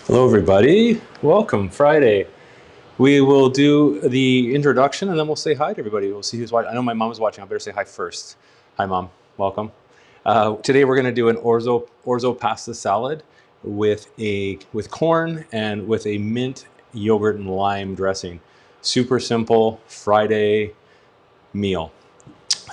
Hello, everybody. Welcome, Friday. We will do the introduction and then we'll say hi to everybody. We'll see who's watching. I know my mom is watching. I better say hi first. Hi, Mom. Welcome. Today we're going to do an orzo pasta salad with corn and with a mint yogurt and lime dressing. Super simple Friday meal.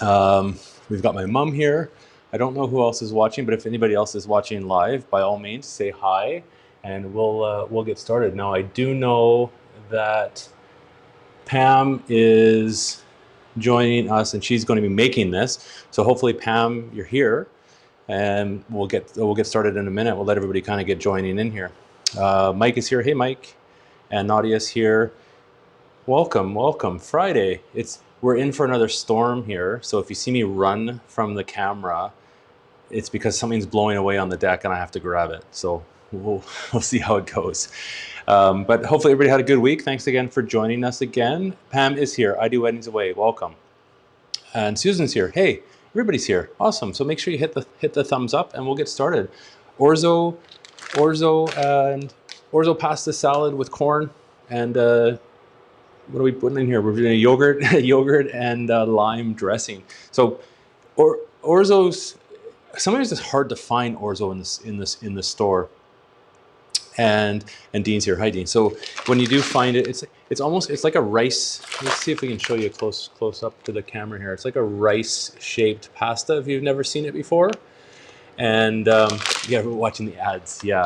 We've got my mom here. I don't know who else is watching, but if anybody else is watching live, by all means, say hi, and we'll get started. Now, I do know that Pam is joining us, and she's going to be making this. So hopefully, Pam, you're here, and we'll get started in a minute. We'll let everybody kind of get joining in here. Mike is here. Hey, Mike, and Nadia's here. Welcome, welcome. Friday. We're in for another storm here. So if you see me run from the camera, it's because something's blowing away on the deck and I have to grab it. So we'll see how it goes. But hopefully everybody had a good week. Thanks again for joining us again. Pam is here. I Do Weddings Away. Welcome. And Susan's here. Hey, everybody's here. Awesome. So make sure you hit the thumbs up and we'll get started. Orzo pasta salad with corn and what are we putting in here? We're doing a yogurt and lime dressing. So, Orzo's. Sometimes it's hard to find Orzo in the store. And Dean's here. Hi, Dean. So when you do find it, it's like a rice. Let's see if we can show you close up to the camera here. It's like a rice shaped pasta if you've never seen it before. And yeah, we're watching the ads. Yeah.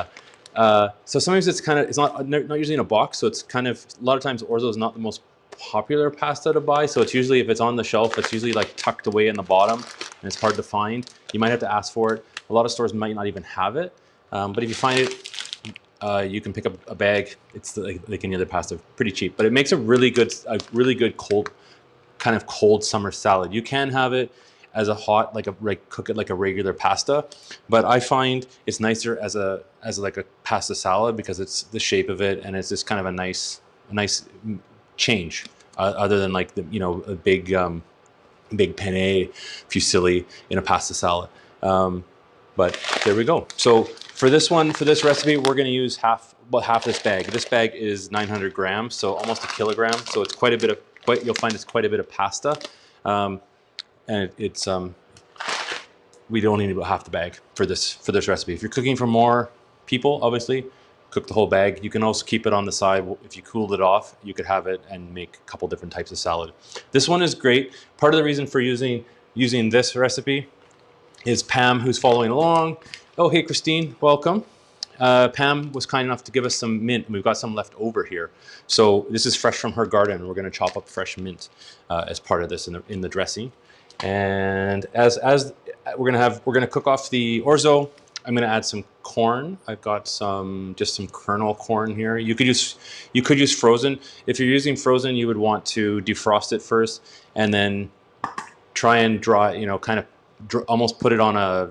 So sometimes it's not usually in a box, so it's kind of, a lot of times Orzo is not the most popular pasta to buy, so it's usually, if it's on the shelf, it's usually like tucked away in the bottom and it's hard to find. You might have to ask for it. A lot of stores might not even have it, but if you find it, you can pick up a bag. It's like any other pasta, pretty cheap, but it makes a really good cold summer salad. You can have it as a hot, cook it like a regular pasta, but I find it's nicer as like a pasta salad because it's the shape of it and it's just kind of a nice change, other than like a big penne fusilli in a pasta salad. But there we go. So for this recipe, we're going to use half this bag. This bag is 900 grams, so almost a kilogram. So it's you'll find it's quite a bit of pasta. And it's we don't need about half the bag for this recipe. If you're cooking for more people, obviously cook the whole bag. You can also keep it on the side. If you cooled it off, you could have it and make a couple different types of salad. This one is great. Part of the reason for using this recipe is Pam, who's following along. Oh, hey, Christine, welcome. Pam was kind enough to give us some mint. We've got some left over here. So this is fresh from her garden. We're going to chop up fresh mint as part of this in the dressing. And as we're gonna cook off the orzo, I'm gonna add some corn. I've got just some kernel corn here. You could use frozen. If you're using frozen, you would want to defrost it first and then try and dry. Almost put it on a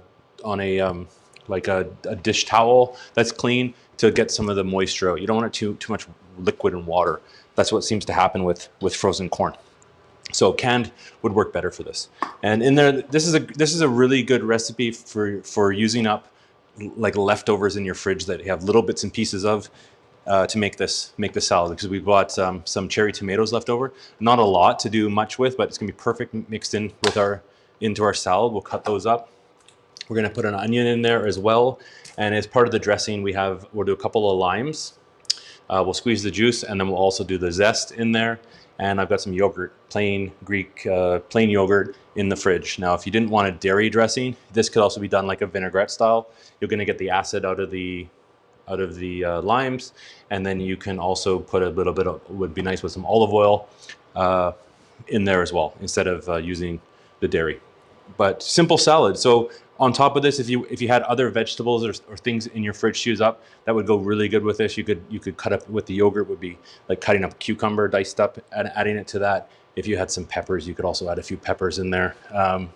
dish towel that's clean to get some of the moisture out. You don't want it too much liquid and water. That's what seems to happen with frozen corn. So canned would work better for this. And in there, this is a really good recipe for using up like leftovers in your fridge that you have little bits and pieces of to make the salad, because we've got some cherry tomatoes left over. Not a lot to do much with, but it's gonna be perfect mixed in with into our salad. We'll cut those up. We're gonna put an onion in there as well. And as part of the dressing, we'll do a couple of limes. We'll squeeze the juice, and then we'll also do the zest in there. And I've got some yogurt, plain Greek, plain yogurt in the fridge. Now, if you didn't want a dairy dressing, this could also be done like a vinaigrette style. You're going to get the acid out of the limes, and then you can also put a little bit of, would be nice with some olive oil in there as well, instead of using the dairy. But simple salad. So on top of this, if you had other vegetables or things in your fridge to use up, that would go really good with this. You could cut up with the yogurt, would be like cutting up a cucumber diced up and adding it to that. If you had some peppers, you could also add a few peppers in there. And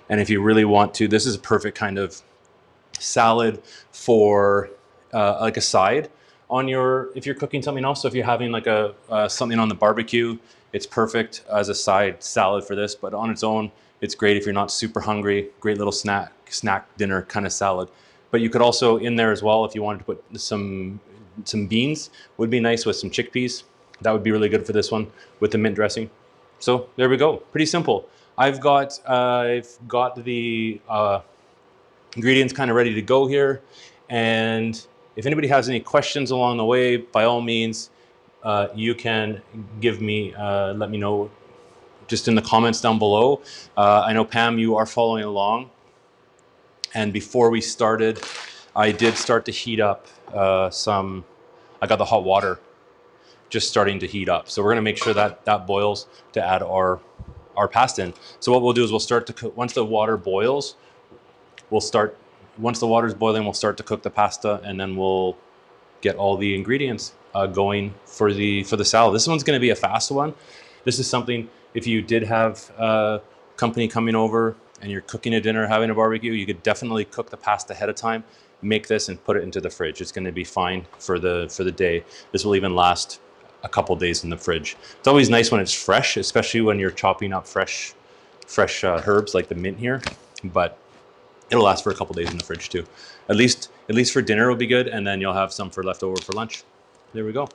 if you really want to, this is a perfect kind of salad for like a side on if you're cooking something else. So if you're having like something on the barbecue, it's perfect as a side salad for this. But on its own, it's great if you're not super hungry. Great little snack dinner kind of salad. But you could also in there as well, if you wanted to put some some beans would be nice with some chickpeas. That would be really good for this one with the mint dressing. So there we go. Pretty simple. I've got the ingredients kind of ready to go here. And if anybody has any questions along the way, by all means, you can give me, let me know just in the comments down below. I know, Pam, you are following along. And before we started, I did start to heat up I got the hot water just starting to heat up. So we're gonna make sure that that boils to add our pasta in. So what we'll do is we'll start to cook, once the water boils, once the water's boiling, we'll start to cook the pasta, and then we'll get all the ingredients going for the salad. This one's gonna be a fast one. This is something, if you did have company coming over and you're cooking a dinner, having a barbecue, you could definitely cook the pasta ahead of time, make this and put it into the fridge. It's gonna be fine for the day. This will even last a couple days in the fridge. It's always nice when it's fresh, especially when you're chopping up fresh herbs like the mint here, but it'll last for a couple days in the fridge too. At least for dinner it'll be good, and then you'll have some for leftover for lunch. There we go.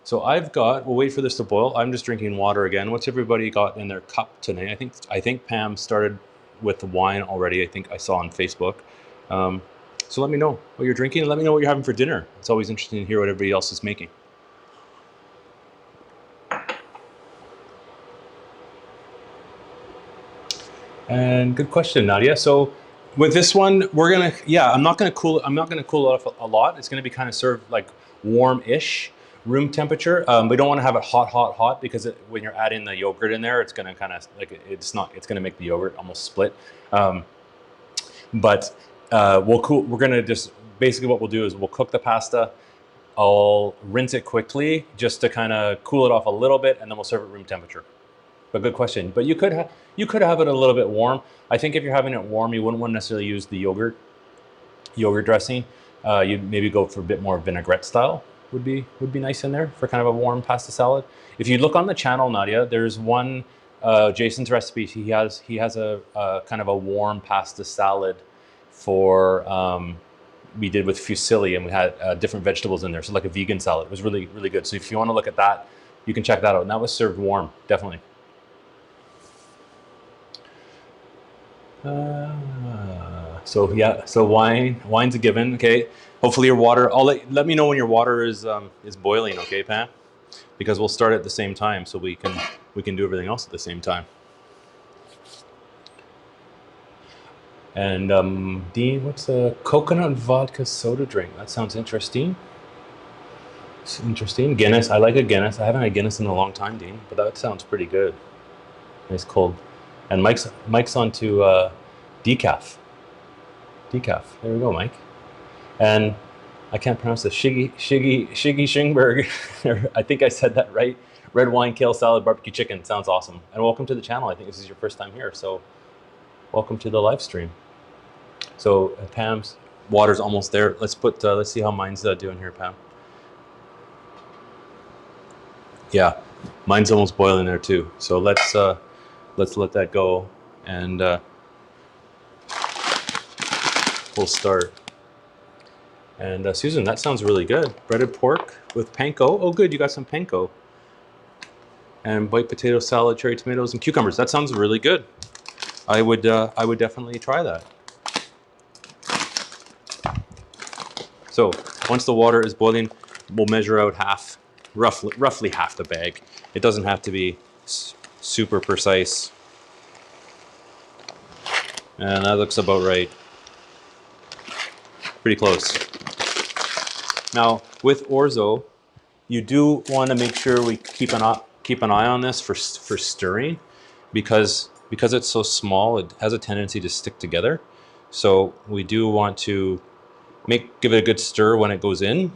So we'll wait for this to boil. I'm just drinking water again. What's everybody got in their cup today? I think Pam started with the wine already. I think I saw on Facebook. So let me know what you're drinking, and let me know what you're having for dinner. It's always interesting to hear what everybody else is making. And good question, Nadia. So with this one, I'm not gonna cool it off a lot. It's gonna be kind of served like warm-ish, room temperature. We don't want to have it hot because when you're adding the yogurt in there, it's gonna kind of like it's gonna make the yogurt almost split. But we're gonna just basically what we'll do is we'll cook the pasta. I'll rinse it quickly just to kind of cool it off a little bit, and then we'll serve it room temperature. But good question. But you could have it a little bit warm. I think if you're having it warm, you wouldn't want to necessarily use the yogurt dressing. You'd maybe go for a bit more vinaigrette style. Would be nice in there for kind of a warm pasta salad. If you look on the channel, Nadia, there's one Jason's recipe. He has a kind of a warm pasta salad for we did with fusilli, and we had different vegetables in there, so like a vegan salad. It was really, really good. So if you want to look at that, you can check that out. And that was served warm, definitely. So yeah, so wine's a given. Okay, hopefully your water. Let me know when your water is boiling. Okay, Pam, because we'll start at the same time, so we can do everything else at the same time. And Dean, what's a coconut vodka soda drink? That sounds interesting. It's interesting. Guinness. I like a Guinness. I haven't had Guinness in a long time, Dean, but that sounds pretty good. Nice cold. And Mike's onto decaf. Decaf. There we go, Mike. And I can't pronounce this. Shiggy Shingberg. I think I said that right. Red wine, kale salad, barbecue chicken. Sounds awesome. And welcome to the channel. I think this is your first time here, so welcome to the live stream. So Pam's water's almost there. Let's see how mine's doing here, Pam. Yeah, mine's almost boiling there too. So let's let that go, and we'll start. And Susan, that sounds really good. Breaded pork with panko. Oh, good, you got some panko. And white potato salad, cherry tomatoes, and cucumbers. That sounds really good. I would definitely try that. So once the water is boiling, we'll measure out roughly half the bag. It doesn't have to be super precise. And that looks about right. Pretty close. Now with Orzo, you do want to make sure we keep an eye on this for stirring, because it's so small, it has a tendency to stick together. So we do want to give it a good stir when it goes in,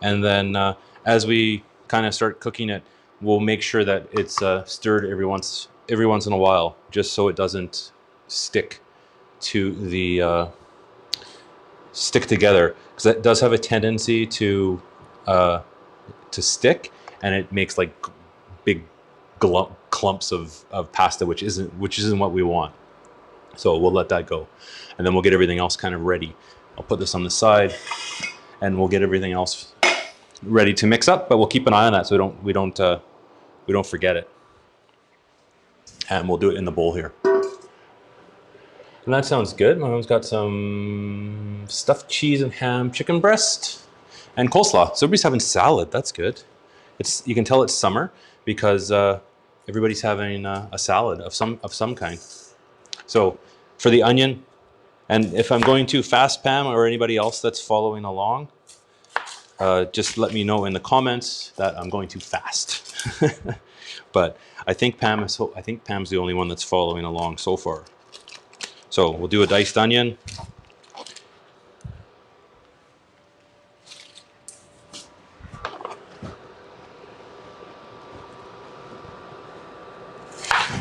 and then as we kind of start cooking it, we'll make sure that it's stirred every once in a while, just so it doesn't stick together, because that does have a tendency to stick, and it makes like big clumps of pasta, which isn't what we want. So we'll let that go, and then we'll get everything else kind of ready. I'll put this on the side. and we'll get everything else ready to mix up. But we'll keep an eye on that so we don't forget it. And we'll do it in the bowl here. And that sounds good. My mom's got some stuffed cheese and ham, chicken breast, and coleslaw. So everybody's having salad. That's good. You can tell it's summer because everybody's having a salad of some kind. So for the onion, and if I'm going too fast, Pam, or anybody else that's following along, just let me know in the comments that I'm going too fast. But I think Pam's the only one that's following along so far. So we'll do a diced onion.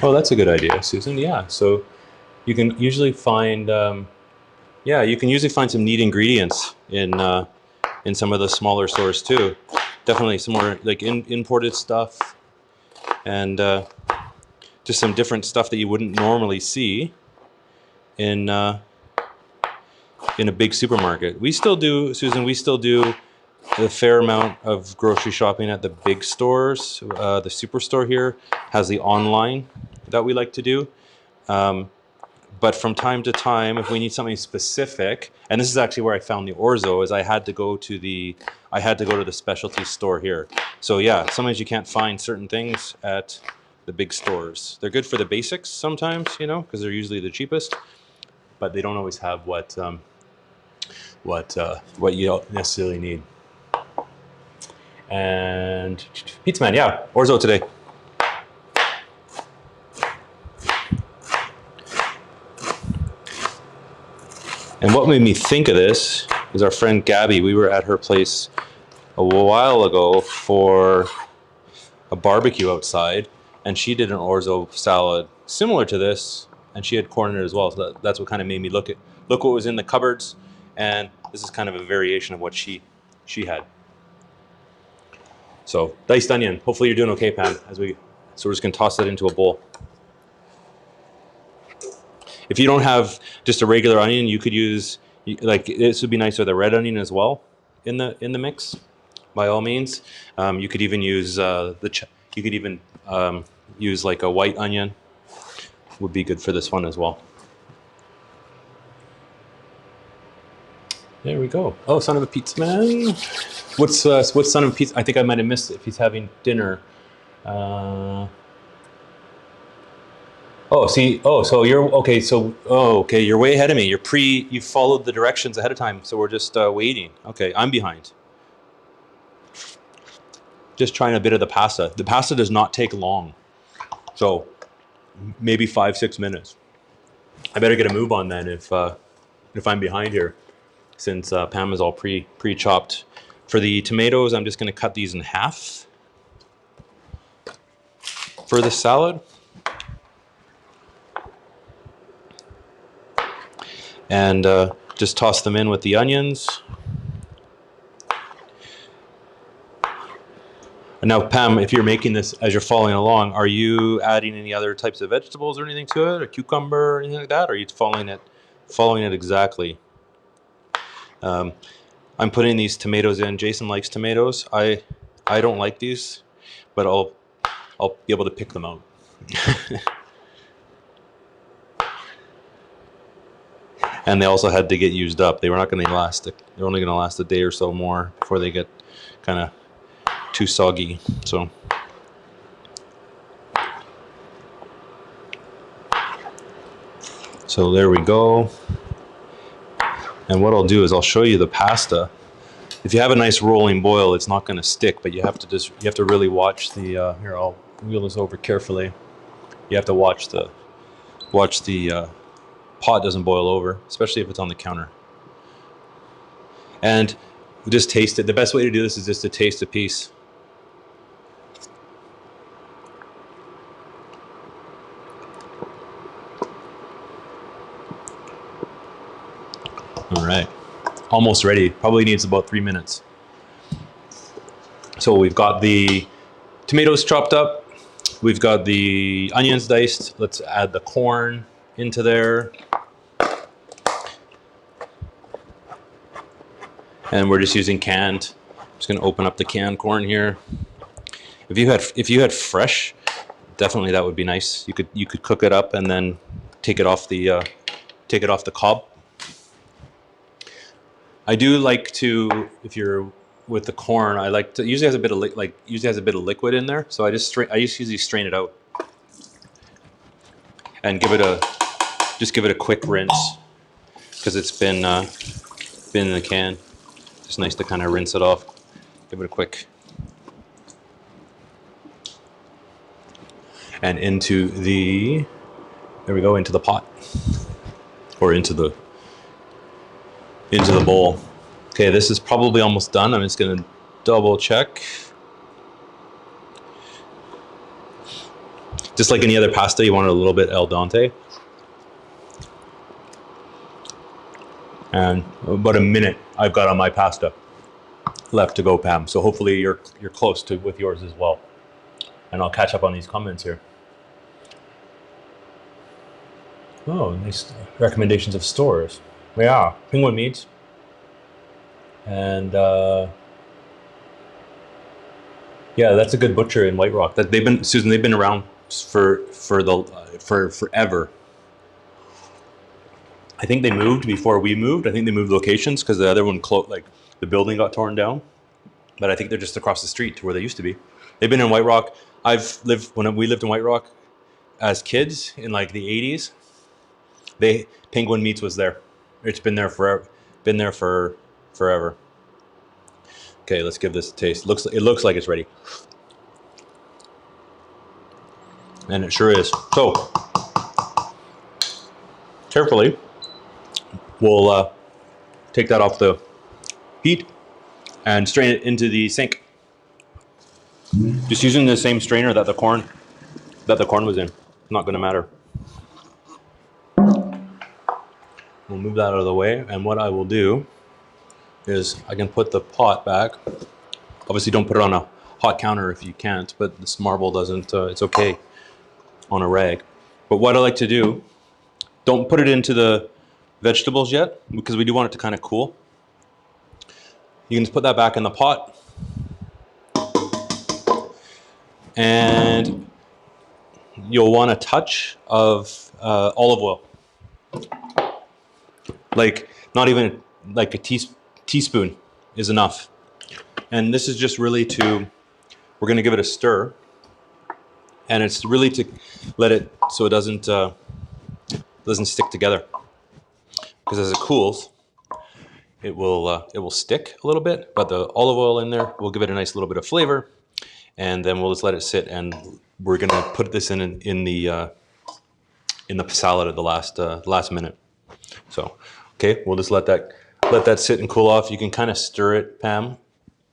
Oh, that's a good idea, Susan. Yeah. So you can usually find, some neat ingredients in some of the smaller stores too. Definitely some more like imported stuff, and just some different stuff that you wouldn't normally see in a big supermarket. We still do, Susan. We still do a fair amount of grocery shopping at the big stores. The superstore here has the online that we like to do. But from time to time, if we need something specific, and this is actually where I found the orzo, is I had to go to the specialty store here. So yeah, sometimes you can't find certain things at the big stores. They're good for the basics sometimes, because they're usually the cheapest, but they don't always have what you don't necessarily need. And Pizza Man, yeah, orzo today. And what made me think of this is our friend Gabby. We were at her place a while ago for a barbecue outside, and she did an orzo salad similar to this, and she had corn in it as well. So that's what kind of made me look what was in the cupboards, and this is kind of a variation of what she had. So diced onion. Hopefully you're doing okay, Pam. So we're just gonna toss that into a bowl. If you don't have just a regular onion, you could use, like, this would be nice with a red onion as well in the mix. By all means, you could even use use like a white onion. Would be good for this one as well. There we go. Oh, son of a pizza man. What's son of a pizza? I think I might have missed it if he's having dinner. So you're okay. Okay, you're way ahead of me. You followed the directions ahead of time, so we're just waiting. Okay, I'm behind. Just trying a bit of the pasta. The pasta does not take long, so maybe 5-6 minutes. I better get a move on then if I'm behind here, since Pam is all pre-chopped. For the tomatoes, I'm just going to cut these in half for the salad. And just toss them in with the onions. And now, Pam, if you're making this as you're following along, are you adding any other types of vegetables or anything to it, or cucumber or anything like that? Or are you following it exactly? I'm putting these tomatoes in. Jason likes tomatoes. I don't like these, but I'll be able to pick them out. And they also had to get used up. They were not going to last. They're only going to last a day or so more before they get kind of too soggy. So there we go. And what I'll do is I'll show you the pasta. If you have a nice rolling boil, it's not going to stick, but you have to really watch the. Here, I'll wheel this over carefully. You have to watch the pot doesn't boil over, especially if it's on the counter. And just taste it. The best way to do this is just to taste a piece. All right, almost ready. Probably needs about 3 minutes. So we've got the tomatoes chopped up. We've got the onions diced. Let's add the corn into there. And we're just using canned. I'm just gonna open up the canned corn here. If you had fresh, definitely that would be nice. You could cook it up and then take it off the cob. I do like to, if you're with the corn, I like to usually has a bit of usually has a bit of liquid in there. So I just usually strain it out and give it a quick rinse because it's been in the can. It's nice to kind of rinse it off. Give it a quick. And into the, there we go, into the pot or into the bowl. Okay, this is probably almost done. I'm just gonna double check. Just like any other pasta, you want it a little bit al dente. And about a minute I've got on my pasta left to go, Pam. So hopefully you're close to with yours as well. And I'll catch up on these comments here. Oh, nice recommendations of stores. Yeah, Penguin Meats. And yeah, that's a good butcher in White Rock. That Susan, they've been around for forever. I think they moved before we moved. I think they moved locations because the other one like the building got torn down. But I think they're just across the street to where they used to be. They've been in White Rock. When we lived in White Rock as kids in like the 80s. Penguin Meats was there. It's been there forever. Been there for forever. Okay, let's give this a taste. It looks like it's ready. And it sure is. So, carefully, we'll take that off the heat and strain it into the sink. Just using the same strainer that the corn was in. Not going to matter. We'll move that out of the way, and what I will do is I can put the pot back. Obviously, don't put it on a hot counter if you can't, but this marble doesn't, it's okay on a rag. But what I like to do, don't put it into the vegetables yet, because we do want it to kind of cool. You can just put that back in the pot. And you'll want a touch of olive oil. Like, not even like a teaspoon is enough. And this is just really we're gonna give it a stir. And it's really to let it, so it doesn't stick together. Because as it cools, it will stick a little bit, but the olive oil in there will give it a nice little bit of flavor. And then we'll just let it sit, and we're gonna put this in the salad at the last minute. So, okay, we'll just let that sit and cool off. You can kind of stir it, Pam.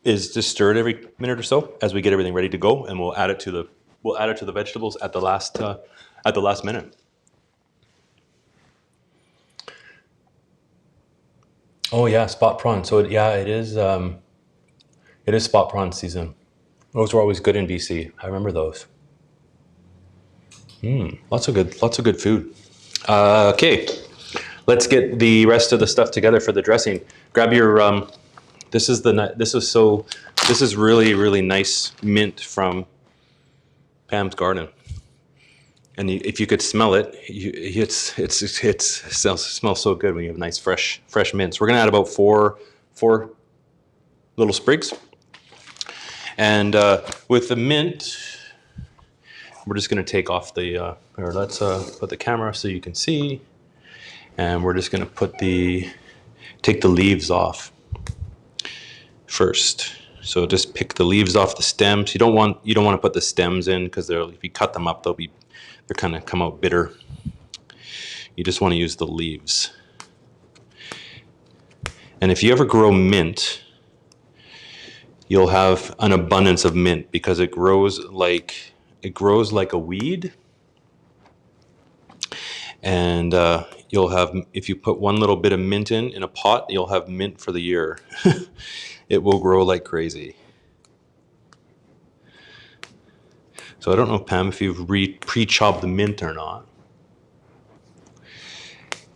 Just stir it every minute or so as we get everything ready to go, and we'll add it to the vegetables at the last minute. Oh yeah, spot prawn. So yeah, it is spot prawn season. Those were always good in BC. I remember those. Lots of good food. Okay, let's get the rest of the stuff together for the dressing. Grab your. This is really, really nice mint from Pam's garden. And if you could smell it, it smells so good when you have nice fresh mints. We're gonna add about four little sprigs. And with the mint, we're just gonna take off the, or let's put the camera so you can see. And we're just gonna take the leaves off first. So just pick the leaves off the stems. You don't want to put the stems in because if you cut them up, they're kind of come out bitter. You just want to use the leaves. And if you ever grow mint, you'll have an abundance of mint because it grows like a weed. And you'll have, if you put one little bit of mint in a pot, you'll have mint for the year. It will grow like crazy. So I don't know, Pam, if you've pre-chopped the mint or not.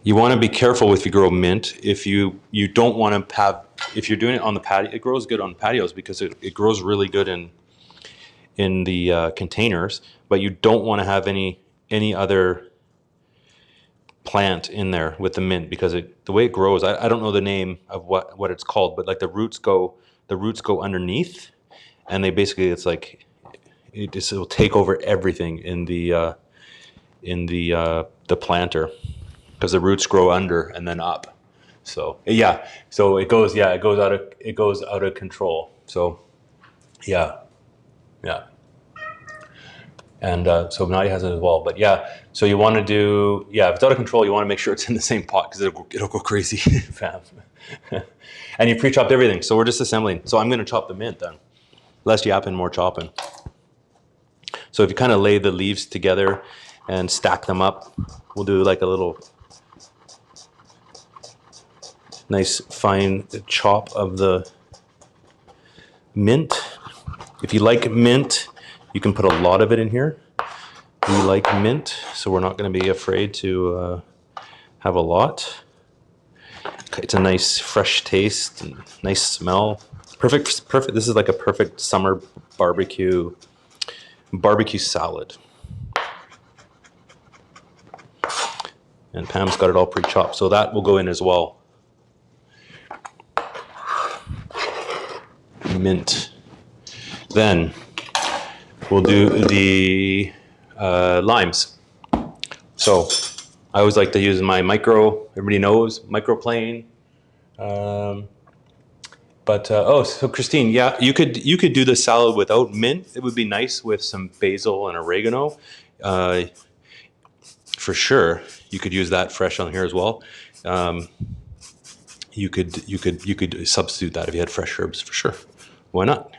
You want to be careful if you grow mint. If you don't want to have if you're doing it on the patio, it grows good on patios because it grows really good in the containers. But you don't want to have any other plant in there with the mint because the way it grows, I don't know the name of what it's called, but like the roots go underneath, and they basically, it's like it will take over everything in the planter because the roots grow under and then up. So yeah, so it goes out of control. So yeah. And so Nadia has it as well. But yeah, so you want to do, if it's out of control, you want to make sure it's in the same pot because it'll go crazy fast. And you pre-chopped everything. So we're just assembling. So I'm going to chop the mint then. Less yapping, more chopping. So if you kind of lay the leaves together and stack them up, we'll do like a little nice fine chop of the mint. If you like mint, you can put a lot of it in here. We like mint, so we're not going to be afraid to have a lot. It's a nice fresh taste, and nice smell. Perfect. This is like a perfect summer barbecue salad. And Pam's got it all pre-chopped, so that will go in as well. Mint. Then we'll do the limes. So I always like to use my micro, everybody knows, microplane. So Christine, yeah, you could do the salad without mint. It would be nice with some basil and oregano. For sure, you could use that fresh on here as well. You could substitute that if you had fresh herbs, for sure. Why not?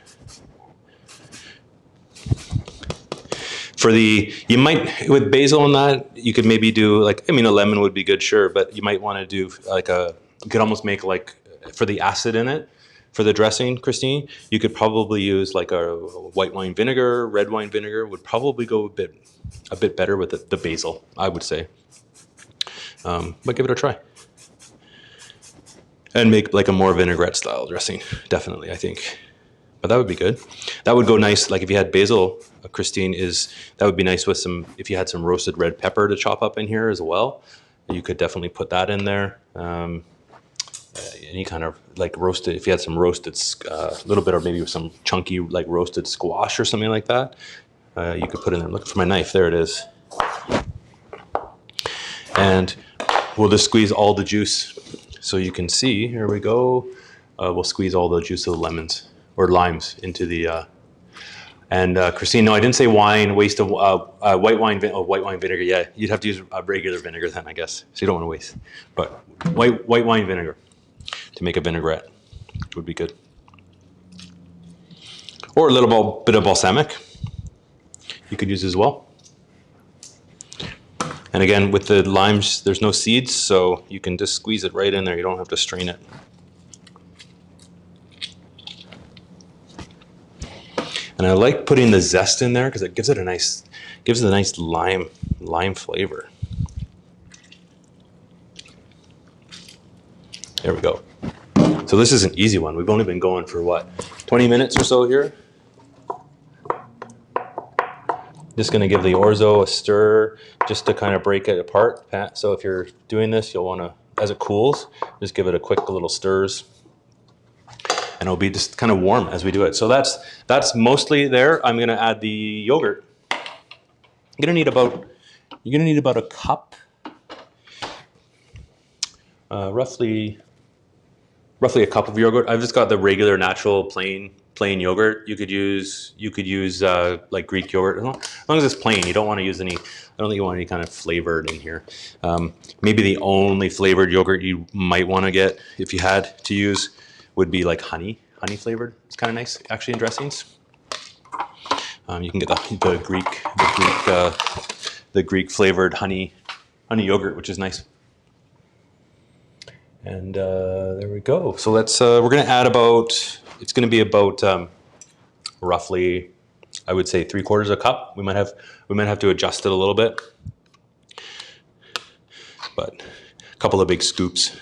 You might, with basil and that, you could maybe do a lemon would be good, sure, but you might want to do you could almost make for the acid in it, for the dressing, Christine, you could probably use like a white wine vinegar, red wine vinegar would probably go a bit better with the basil, I would say. But give it a try. And make like a more vinaigrette style dressing, definitely, I think. But that would be good. That would go nice, like if you had basil, Christine, that would be nice with if you had some roasted red pepper to chop up in here as well. You could definitely put that in there. Any kind of like roasted, if you had some roasted, little bit, or maybe some chunky like roasted squash or something like that, you could put in there. Look for my knife, there it is. And we'll just squeeze all the juice. So you can see, here we go. We'll squeeze all the juice of the lemons or limes into the, Christine, no, I didn't say wine, waste of white wine vinegar. Yeah, you'd have to use a regular vinegar then, I guess. So you don't want to waste. But white wine vinegar to make a vinaigrette would be good. Or a little bit of balsamic you could use as well. And again, with the limes, there's no seeds, so you can just squeeze it right in there. You don't have to strain it. And I like putting the zest in there because it gives it a nice lime flavor. There we go. So this is an easy one. We've only been going for what, 20 minutes or so here. Just going to give the orzo a stir just to kind of break it apart. So if you're doing this, you'll want to, as it cools, just give it a quick little stirs. And it'll be just kind of warm as we do it. So that's mostly there. I'm going to add the yogurt. You're going to need about a cup, roughly a cup of yogurt. I've just got the regular, natural, plain yogurt. You could use like Greek yogurt, as long as it's plain. You don't want to use any. I don't think you want any kind of flavored in here. Maybe the only flavored yogurt you might want to get, if you had to use, would be like honey flavored. It's kind of nice actually in dressings. You can get the Greek flavored honey yogurt, which is nice. And there we go. So let's we're going to add it's going to be about roughly, I would say 3/4 a cup. We might have to adjust it a little bit, but a couple of big scoops.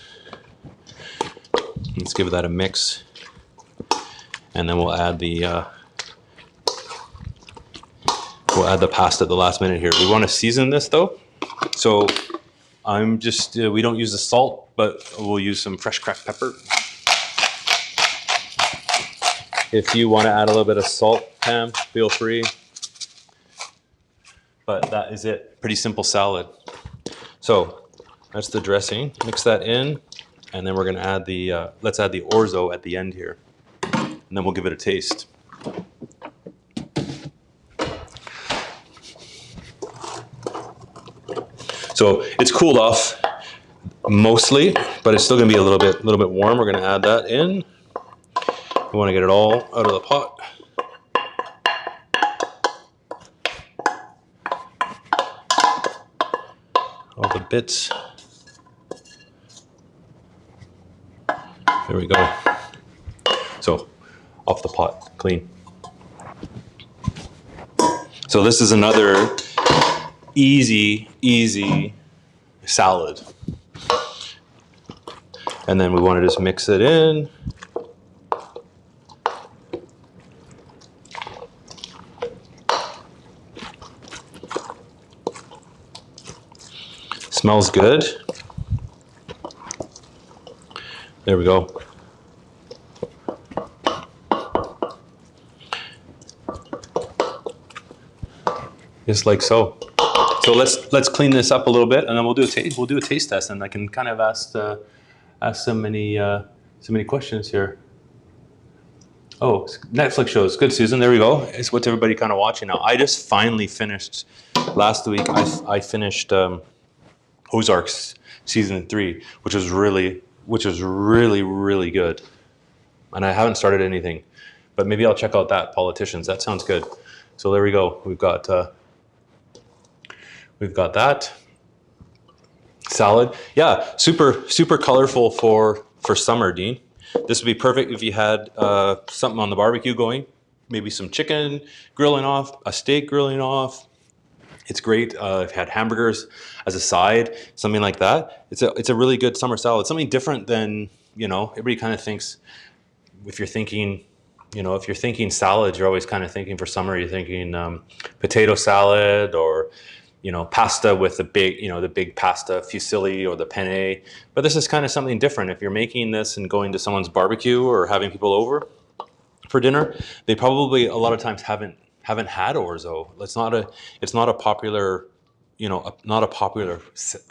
Let's give that a mix. And then we'll add the pasta at the last minute here. We want to season this though. So I'm just, we don't use the salt, but we'll use some fresh cracked pepper. If you want to add a little bit of salt, Pam, feel free. But that is it. Pretty simple salad. So that's the dressing. Mix that in, and then we're going to add the, let's add the orzo at the end here. And then we'll give it a taste. So it's cooled off mostly, but it's still going to be a little bit warm. We're going to add that in. We want to get it all out of the pot. All the bits. There we go. So off the pot, clean. So this is another easy salad. And then we want to just mix it in. Smells good. There we go. Just like so. So let's clean this up a little bit, and then we'll do a taste. We'll do a taste test, and I can kind of ask so many questions here. Oh, Netflix shows. Good, Susan. There we go. It's what's everybody kind of watching now. I just finally finished last week. I finished Ozarks season 3, which was really good. And I haven't started anything, but maybe I'll check out that Politicians. That sounds good. So there we go. We've got that salad. Yeah, super colorful for summer, Dean. This would be perfect if you had something on the barbecue going, maybe some chicken grilling off, a steak grilling off. It's great if you had hamburgers as a side, something like that. It's a really good summer salad. Something different than, everybody kind of thinks, if you're thinking salads, you're always kind of thinking for summer, you're thinking potato salad or, pasta with the big pasta fusilli or the penne. But this is kind of something different. If you're making this and going to someone's barbecue or having people over for dinner, they probably a lot of times haven't had orzo. It's not a popular, not a popular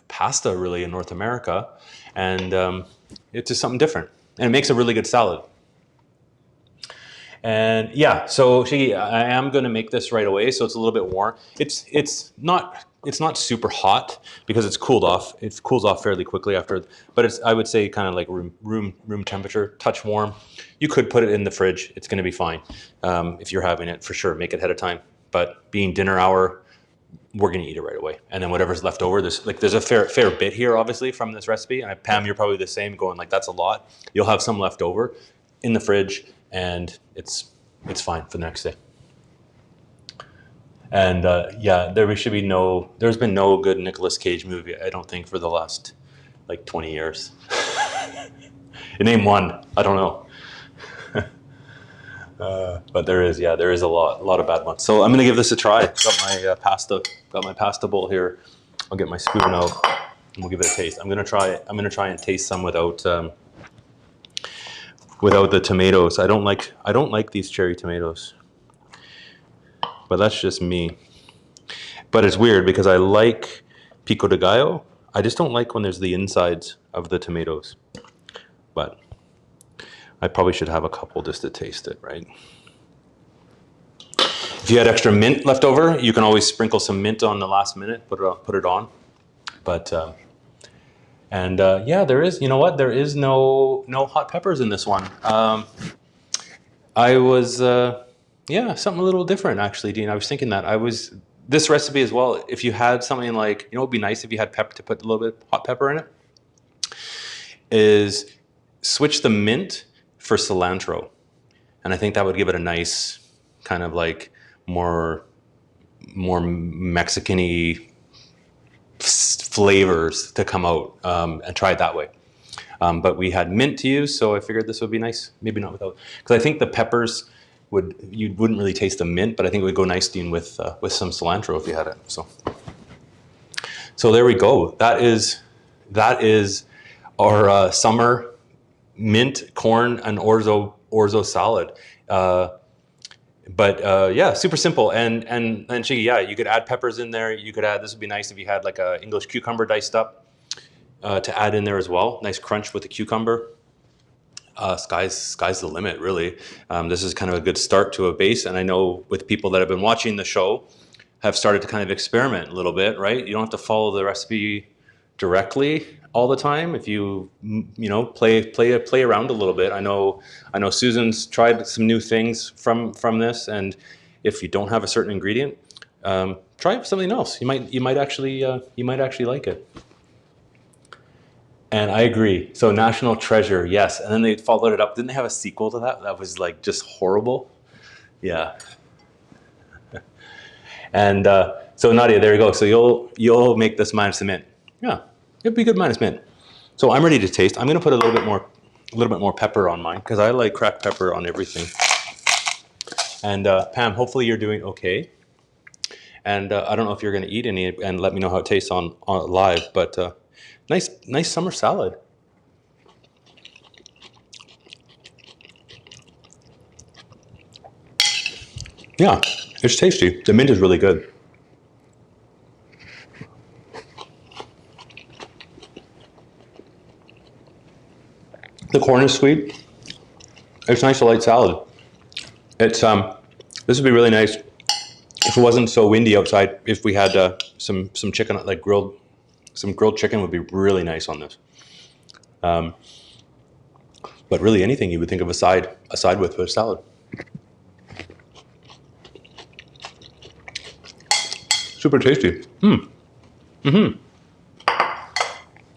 pasta really in North America, and it's just something different, and it makes a really good salad. And yeah, so Shiggy, I am going to make this right away, so it's a little bit warm. It's not super hot because it's cooled off. It cools off fairly quickly after, but I would say kind of like room temperature, touch warm. You could put it in the fridge. It's going to be fine if you're having it for sure. Make it ahead of time. But being dinner hour, we're going to eat it right away. And then whatever's left over, there's a fair bit here, obviously, from this recipe. And Pam, you're probably the same, going like that's a lot. You'll have some left over in the fridge, and it's fine for the next day. And yeah, there's been no good Nicolas Cage movie, I don't think, for the last like 20 years. Name one, I don't know. But there is a lot of bad ones. So I'm gonna give this a try. Got my pasta bowl here. I'll get my spoon out and we'll give it a taste. I'm gonna try and taste some without the tomatoes. I don't like these cherry tomatoes, but that's just me. But it's weird because I like pico de gallo. I just don't like when there's the insides of the tomatoes. But I probably should have a couple just to taste it, right? If you had extra mint left over, you can always sprinkle some mint on the last minute, put it on. But yeah, there is, there is no hot peppers in this one. I was, something a little different actually, Dean. I was thinking that this recipe as well, if you had something like, it'd be nice if you had to put a little bit of hot pepper in it, is switch the mint for cilantro. And I think that would give it a nice kind of like more Mexican-y flavors to come out, and try it that way. But we had mint to use, so I figured this would be nice. Maybe not without, because I think the peppers you wouldn't really taste the mint, but I think it would go nice, Dean, with some cilantro if you had it. So there we go. That is our summer mint, corn, and orzo salad. Yeah, super simple. And Shiggy, yeah, you could add peppers in there. You could add, this would be nice if you had like a English cucumber diced up to add in there as well. Nice crunch with the cucumber. Sky's the limit, really. This is kind of a good start to a base. And I know with people that have been watching the show have started to kind of experiment a little bit, right? You don't have to follow the recipe directly all the time. If you play around a little bit. I know Susan's tried some new things from this, and if you don't have a certain ingredient, try something else. You might actually like it. And I agree. So National Treasure, yes. And then they followed it up. Didn't they have a sequel to that? That was like just horrible. Yeah. And so Nadia, there you go. So you'll make this minus the mint. Yeah, it'd be good minus mint. So I'm ready to taste. I'm going to put a little bit more pepper on mine because I like cracked pepper on everything. And Pam, hopefully you're doing okay. And I don't know if you're going to eat any, and let me know how it tastes on live. But nice summer salad. Yeah, it's tasty. The mint is really good. The corn is sweet. It's nice, a light salad. It's this would be really nice if it wasn't so windy outside. If we had some chicken, like grilled chicken would be really nice on this. But really anything you would think of a side with for a salad. Super tasty.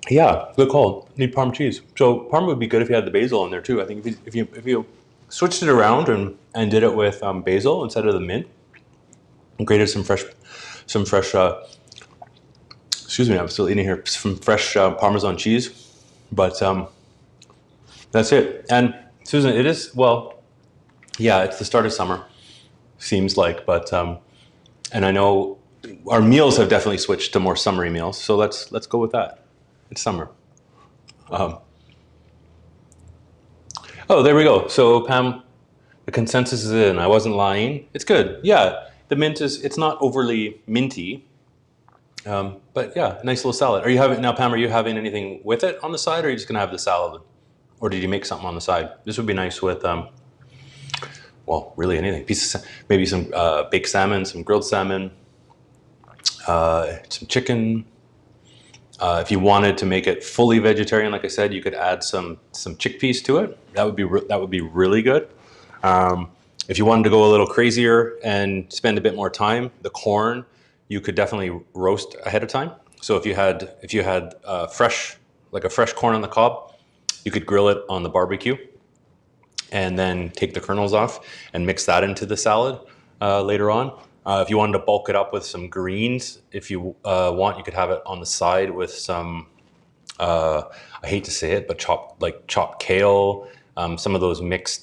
Yeah, good call. Need Parm cheese. So Parm would be good if you had the basil in there too. I think if you switched it around and did it with basil instead of the mint, and grated some fresh. Excuse me, I'm still eating here. Some fresh Parmesan cheese, but that's it. And Susan, it is, well, yeah, it's the start of summer, seems like, but and I know our meals have definitely switched to more summery meals. So let's go with that. It's summer. Oh, there we go. So Pam, the consensus is in. I wasn't lying. It's good. Yeah, the mint it's not overly minty, but yeah, nice little salad. Are you having now, Pam? Are you having anything with it on the side, or are you just gonna have the salad, or did you make something on the side? This would be nice with well, really anything. Maybe some baked salmon, some grilled salmon, some chicken. If you wanted to make it fully vegetarian, like I said, you could add some chickpeas to it. That would be really good. If you wanted to go a little crazier and spend a bit more time, the corn you could definitely roast ahead of time. So if you had fresh corn on the cob, you could grill it on the barbecue, and then take the kernels off and mix that into the salad later on. If you wanted to bulk it up with some greens, if you want, you could have it on the side with some, I hate to say it, but chopped kale, some of those mixed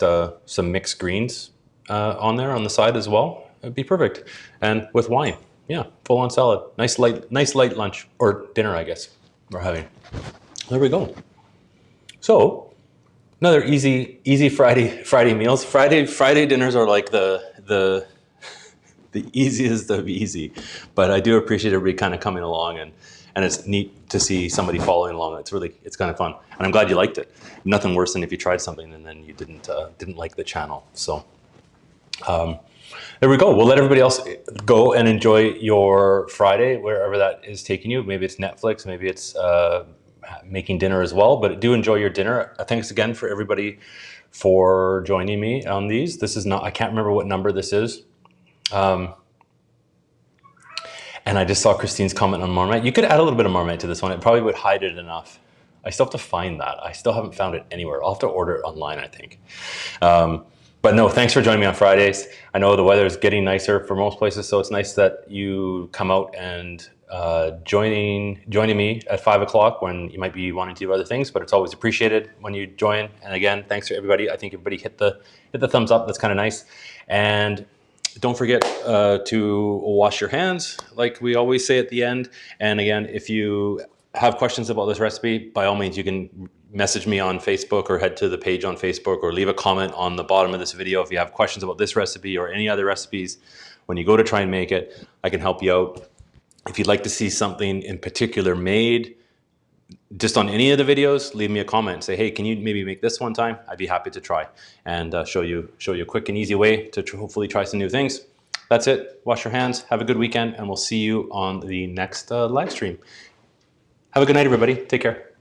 greens on there on the side as well. It'd be perfect. And with wine, yeah, full on salad. Nice light lunch or dinner, I guess we're having. There we go. So another easy Friday meals. Friday dinners are like the easiest of easy, but I do appreciate everybody kind of coming along, and it's neat to see somebody following along. It's kind of fun, and I'm glad you liked it. Nothing worse than if you tried something and then you didn't like the channel. So there we go. We'll let everybody else go and enjoy your Friday wherever that is taking you. Maybe it's Netflix, maybe it's making dinner as well, but do enjoy your dinner. Thanks again for everybody for joining me on these. This is not, I can't remember what number this is. And I just saw Christine's comment on Marmite. You could add a little bit of Marmite to this one. It probably would hide it enough. I still have to find that. I still haven't found it anywhere. I'll have to order it online, I think. But no, thanks for joining me on Fridays. I know the weather is getting nicer for most places, so it's nice that you come out and joining me at 5 o'clock when you might be wanting to do other things, but it's always appreciated when you join. And again, thanks to everybody. I think everybody hit the thumbs up. That's kind of nice. And don't forget to wash your hands, like we always say at the end. And again, if you have questions about this recipe, by all means, you can message me on Facebook or head to the page on Facebook or leave a comment on the bottom of this video. If you have questions about this recipe or any other recipes, when you go to try and make it, I can help you out. If you'd like to see something in particular made just on any of the videos, leave me a comment. Say, hey, can you maybe make this one time? I'd be happy to try and show you a quick and easy way to hopefully try some new things. That's it. Wash your hands. Have a good weekend, and we'll see you on the next live stream. Have a good night, everybody. Take care.